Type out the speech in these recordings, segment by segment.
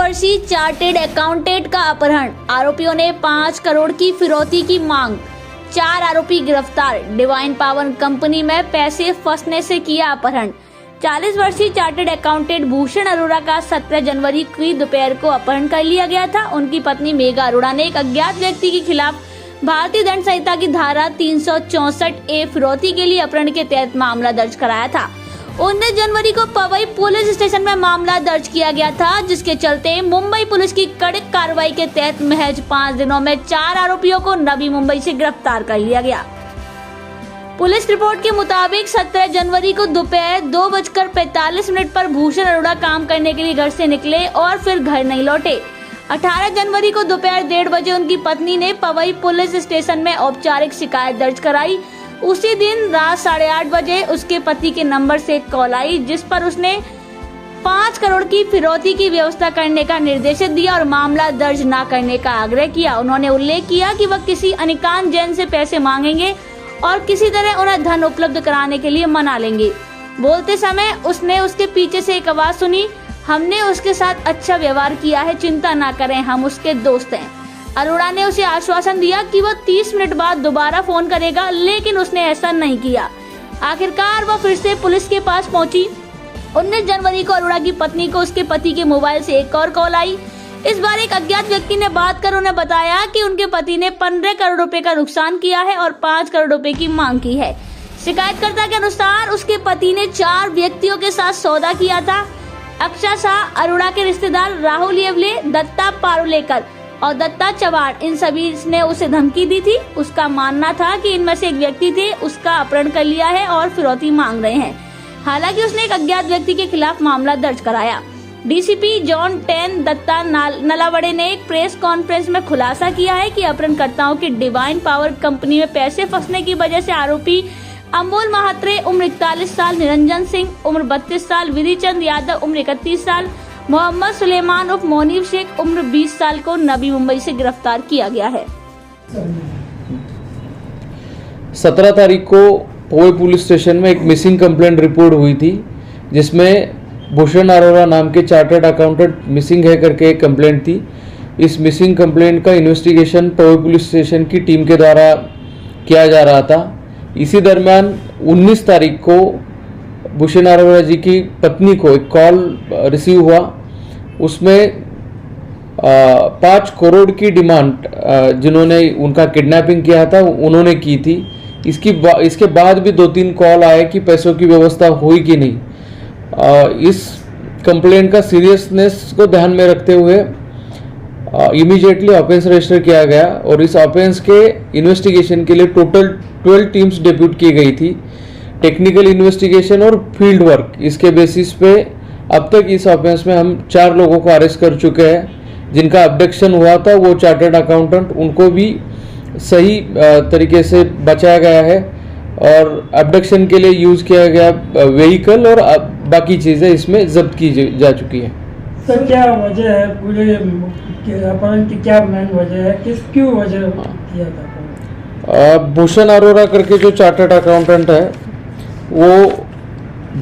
वर्षीय chartered accountant का अपहरण, आरोपियों ने 5 करोड़ की फिरौती की मांग, 4 आरोपी गिरफ्तार। डिवाइन पावर कंपनी में पैसे फंसने से किया अपहरण। 40 वर्षीय चार्टेड अकाउंटेंट भूषण अरोड़ा का 17 जनवरी की दोपहर को अपहरण कर लिया गया था। उनकी पत्नी मेघा अरोड़ा ने एक अज्ञात व्यक्ति के खिलाफ भारतीय दंड संहिता की धारा 364A फिरौती के लिए अपहरण के तहत मामला दर्ज कराया था। 19 जनवरी को पवई पुलिस स्टेशन में मामला दर्ज किया गया था, जिसके चलते मुंबई पुलिस की कड़ी कार्रवाई के तहत महज 5 दिनों में 4 आरोपियों को नवी मुंबई से गिरफ्तार कर लिया गया। पुलिस रिपोर्ट के मुताबिक 17 जनवरी को दोपहर 2:45 पर भूषण अरोड़ा काम करने के लिए घर से निकले और फिर घर नहीं लौटे। 18 जनवरी को दोपहर 1:30 बजे उनकी पत्नी ने पवई पुलिस स्टेशन में औपचारिक शिकायत दर्ज कराई। उसी दिन रात 8:30 बजे उसके पति के नंबर से एक कॉल आई, जिस पर उसने 5 करोड़ की फिरौती की व्यवस्था करने का निर्देश दिया और मामला दर्ज न करने का आग्रह किया। उन्होंने उल्लेख किया कि वह किसी अनिकांत जैन से पैसे मांगेंगे और किसी तरह उन्हें धन उपलब्ध कराने के लिए मना लेंगे। बोलते समय उसने उसके पीछे से एक आवाज सुनी, हमने उसके साथ अच्छा व्यवहार किया है, चिंता ना करें, हम उसके दोस्त हैं। अरोड़ा ने उसे आश्वासन दिया कि वह 30 मिनट बाद दोबारा फोन करेगा, लेकिन उसने ऐसा नहीं किया। आखिरकार वह फिर से पुलिस के पास पहुंची। 19 जनवरी को अरोड़ा की पत्नी को उसके पति के मोबाइल से एक और कॉल आई। इस बार एक अज्ञात व्यक्ति ने बात कर उन्हें बताया कि उनके पति ने 15 करोड़ रुपए का नुकसान किया है और 5 करोड़ रुपए की मांग की है। शिकायतकर्ता के अनुसार उसके पति ने 4 व्यक्तियों के साथ सौदा किया था। अक्षय शाह, अरोड़ा के रिश्तेदार राहुल येवले, दत्ता पारुलेकर और दत्ता चवाड़, इन सभी ने उसे धमकी दी थी। उसका मानना था कि इनमें से एक व्यक्ति थे, उसका अपहरण कर लिया है और फिरौती मांग रहे हैं। हालांकि उसने एक अज्ञात व्यक्ति के खिलाफ मामला दर्ज कराया। DCP zone ten Datta Nalawade ने एक प्रेस कॉन्फ्रेंस में खुलासा किया है कि अपहरणकर्ताओं की डिवाइन पावर कंपनी में पैसे फंसने की वजह से आरोपी अमोल महात्रे उम्र 41 साल, निरंजन सिंह उम्र 32 साल, विधिचंद यादव उम्र 31 साल, मोहम्मद सुलेमान उर्फ मोनीब शेख उम्र 20 साल को नवी मुंबई से गिरफ्तार किया गया है। 17 तारीख को पवई पुलिस स्टेशन में एक मिसिंग कंप्लेंट रिपोर्ट हुई थी, जिसमें भूषण अरोड़ा नाम के चार्टर्ड अकाउंटेंट मिसिंग है करके एक कंप्लेंट थी। इस मिसिंग कंप्लेंट का इन्वेस्टिगेशन पवई पुलिस स्टेशन की टीम के द्वारा किया जा रहा था। इसी दरमियान 19 तारीख को भूषण अरोड़ा जी की पत्नी को एक कॉल रिसीव हुआ। उसमें 5 करोड़ की डिमांड जिन्होंने उनका किडनैपिंग किया था उन्होंने की थी। इसके बाद भी 2-3 कॉल आए कि पैसों की व्यवस्था हुई कि नहीं। इस कंप्लेंट का सीरियसनेस को ध्यान में रखते हुए इमीडिएटली ऑफेंस रजिस्टर किया गया और इस ऑफेंस के इन्वेस्टिगेशन के लिए टोटल 12 टीम्स डेप्यूट की गई थी। टेक्निकल इन्वेस्टिगेशन और फील्ड वर्क, इसके बेसिस पे अब तक इस ऑफेंस में हम 4 लोगों को अरेस्ट कर चुके हैं। जिनका अबडक्शन हुआ था वो चार्टर्ड अकाउंटेंट, उनको भी सही तरीके से बचाया गया है और अबडक्शन के लिए यूज किया गया व्हीकल और बाकी चीज़ें इसमें जब्त की जा चुकी है। सर, क्या वजह है पूरे अपहरण की, क्या मेन वजह है, क्यों वजह किया था? भूषण अरोड़ा करके जो चार्टर्ड अकाउंटेंट है वो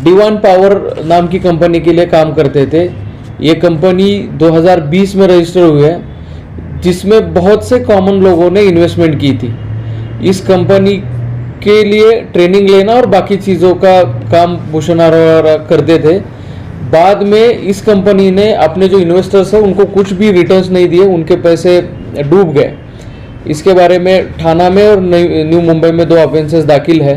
डिवाइन पावर नाम की कंपनी के लिए काम करते थे। ये कंपनी 2020 में रजिस्टर हुई है, जिसमें बहुत से कॉमन लोगों ने इन्वेस्टमेंट की थी। इस कंपनी के लिए ट्रेनिंग लेना और बाकी चीज़ों का काम भूषण अरोड़ा करते थे। बाद में इस कंपनी ने अपने जो इन्वेस्टर्स हैं उनको कुछ भी रिटर्न्स नहीं दिए, उनके पैसे डूब गए। इसके बारे में थाना में और न्यू मुंबई में 2 ऑफेंसेस दाखिल है।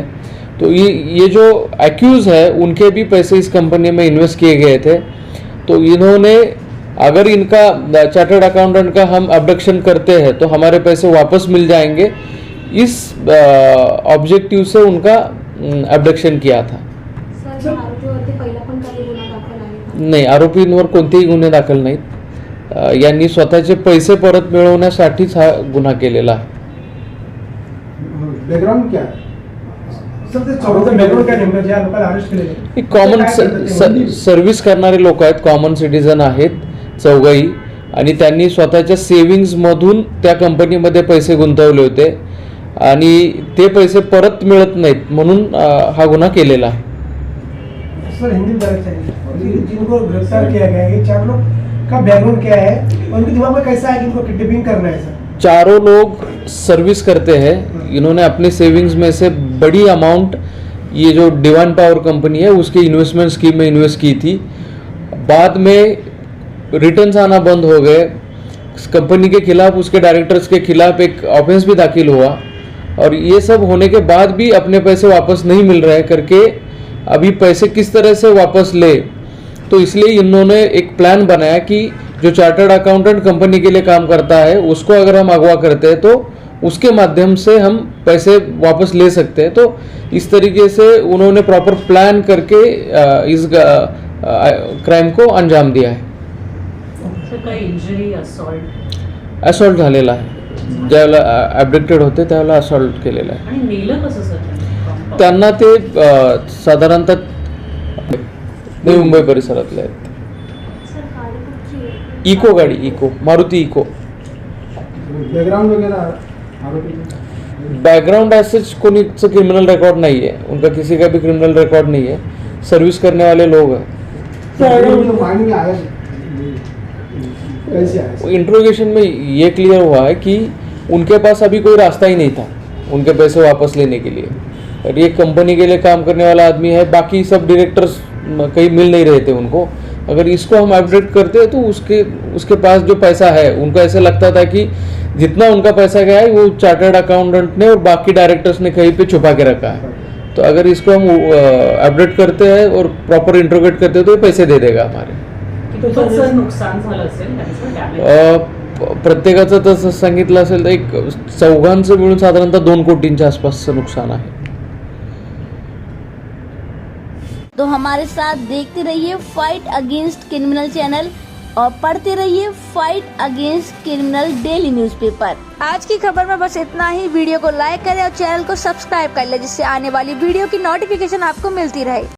तो ये जो एक्यूज है उनके भी पैसे इस कंपनी में इन्वेस्ट किए गए थे। तो इन्होंने, अगर इनका चार्टर्ड अकाउंटेंट का हम अबडक्शन करते हैं तो हमारे पैसे वापस मिल जाएंगे, इस ऑब्जेक्टिव से उनका अबडक्शन किया था। नाही, आरोपींवर कोणतेही गुन्हे दाखल नाहीत। यांनी स्वतःचे पैसे परत मिळवण्यासाठीच हा गुन्हा केलेला आहे। बॅकग्राऊंड क्या है? कॉमन सर्व्हिस करणारे लोक आहेत, कॉमन सिटीजन आहेत चौघही, आणि त्यांनी स्वतःच्या सेव्हिंग्जमधून त्या कंपनीमध्ये पैसे गुंतवले होते आणि ते पैसे परत मिळत नाहीत म्हणून हा गुन्हा केलेला आहे। सर, हिंदी में जिनको गिरफ्तार किया गया ये 4 लोग का बैकग्राउंड क्या है और उनके दिमाग में कैसा है कि इनको किडनैपिंग करना है सर? चारों लोग सर्विस करते हैं। इन्होंने अपनी सेविंग्स में से बड़ी अमाउंट ये जो डिवाइन पावर कंपनी है उसके इन्वेस्टमेंट स्कीम में इन्वेस्ट की थी। बाद में रिटर्न्स आना बंद हो गए। कंपनी के खिलाफ, उसके डायरेक्टर्स के खिलाफ एक ऑफेंस भी दाखिल हुआ और ये सब होने के बाद भी अपने पैसे वापस नहीं मिल रहे करके अभी पैसे किस तरह से वापस ले, तो इसलिए इन्होंने एक प्लान बनाया कि जो चार्टर्ड अकाउंटेंट कंपनी के लिए काम करता है उसको अगर हम अगवा करते हैं तो उसके माध्यम से हम पैसे वापस ले सकते हैं। तो इस तरीके से उन्होंने प्रॉपर प्लान करके इस क्राइम को अंजाम दिया है। असॉल्ट झालेला आहे, ज्यावेळेला ॲब्डक्टेड होते त्यावेळेला असॉल्ट केलेला आहे। त्यांना ते साधारणतः नवी मुंबई परिसरातले आहेत। इको गाड़ी, इको मारुति इको। बैकग्राउंड वगैरह आरोपी बैकग्राउंड ऐसे कोई क्रिमिनल रिकॉर्ड नहीं है, उनका किसी का भी क्रिमिनल रिकॉर्ड नहीं है, सर्विस करने वाले लोग हैं। माइंड में आया कैसे आया? इंट्रोगेशन में ये क्लियर हुआ है कि उनके पास अभी कोई रास्ता ही नहीं था उनके पैसे वापस लेने के लिए। और ये कंपनी के लिए काम करने वाला आदमी है, बाकी सब डायरेक्टर्स कहीं मिल नहीं रहे थे उनको। अगर इसको हम अपडेट करते तो उसके पास जो पैसा है, उनको ऐसे लगता था कि जितना उनका पैसा गया है वो चार्टर्ड अकाउंटेंट ने और बाकी डायरेक्टर्स ने कहीं पे छुपा के रखा है। तो अगर इसको हम अपडेट करते हैं और प्रॉपर इंट्रोगेट करते हैं तो ये पैसे दे देगा हमारे। नुकसान झालं असेल त्यांचं डॅमेज? प्रत्येकाचं तसं सांगितलं असेल तर एक चौघांचं मिळून साधारणतः 2 कोटींच्या आसपासचं नुकसान आहे। तो हमारे साथ देखते रहिए फाइट अगेंस्ट क्रिमिनल चैनल और पढ़ते रहिए fight against criminal daily newspaper. आज की खबर में बस इतना ही। वीडियो को लाइक करें और चैनल को सब्सक्राइब कर लें जिससे आने वाली वीडियो की नोटिफिकेशन आपको मिलती रहे।